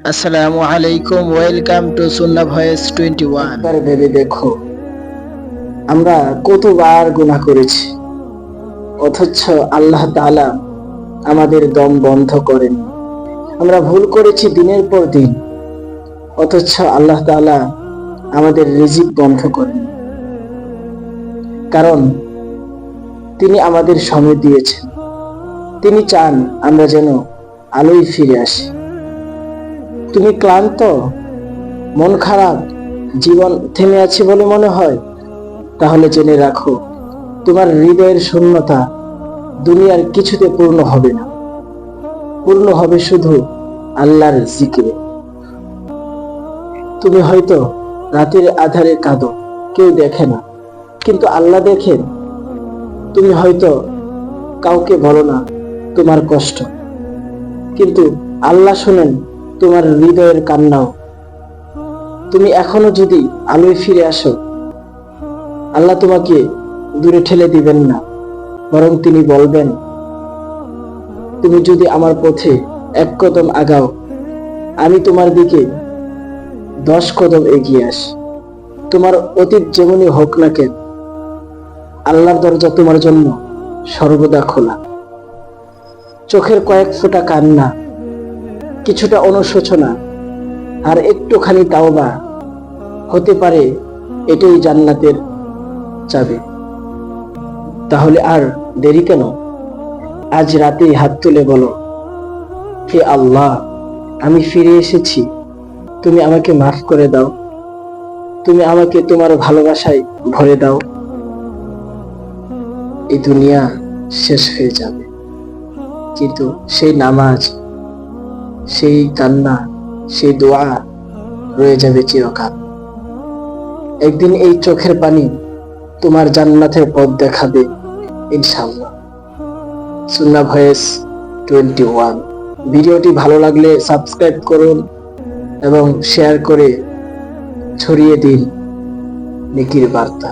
আসসালামু আলাইকুম, welcome to Sunnah voice 21। একবার ভেবে দেখো, আমরা কতবার গুনাহ করেছি, অথচ আল্লাহ তাআলা আমাদের দম বন্ধ করেন। আমরা ভুল করেছি দিনের পর দিন, অথচ আল্লাহ তাআলা আমাদের রিজিক বন্ধ করেন। কারণ তিনি আমাদের সময় দিয়েছেন। তিনি চান আমরা যেন আলোয় ফিরে আসি। তুমি ক্লান্ত, মন খারাপ, জীবন থেমে আছে বলে মনে হয়, তাহলে জেনে রাখো, তোমার হৃদয়ের শূন্যতা দুনিয়ার কিছুতে পূর্ণ হবে না। পূর্ণ হবে শুধু আল্লাহর জিকিরে। তুমি হয়তো রাতের আধারে কাঁদো, কেউ দেখে না, কিন্তু আল্লাহ দেখেন। তুমি হয়তো কাউকে বলো না তোমার কষ্ট, কিন্তু আল্লাহ শোনেন তোমার হৃদয়ের কান্নাও। তুমি এখনো যদি আলোয় ফিরে আসো, আল্লাহ তোমাকে দূরে ঠেলে দিবেন না, বরং তিনি বলবেন, তুমি যদি আমার পথে এক কদম আগাও, আমি তোমার দিকে 10 কদম এগিয়ে আসি। তোমার অতীত যেমনই হোক না কেন, আল্লাহর দরজা তোমার জন্য সর্বদা খোলা। চোখের কয়েক ফোঁটা কান্না, কিছুটা অনুশোচনা, আর একটুখানি তাওবা হতে পারে এটাই জান্নাতের চাবি। তাহলে আর দেরি কেন? আজ রাতেই হাত তুলে বলো, হে আল্লাহ, আমি ফিরে এসেছি, তুমি আমাকে মাফ করে দাও। তুমি আমাকে তোমার ভালোবাসায় ভরে দাও। এই দুনিয়া শেষ হয়ে যাবে, কিন্তু সেই নামাজ, সেই কান্না, সেই দোয়া রয়ে যাবে চিরকাল। একদিন এই চোখের পানি তোমার জান্নাতের পথ দেখাবে, ইনশাআল্লাহ। সুন্নাহ ভয়েস 21। ভিডিওটি ভালো লাগলে সাবস্ক্রাইব করুন এবং শেয়ার করে ছড়িয়ে দিন নেকির বার্তা।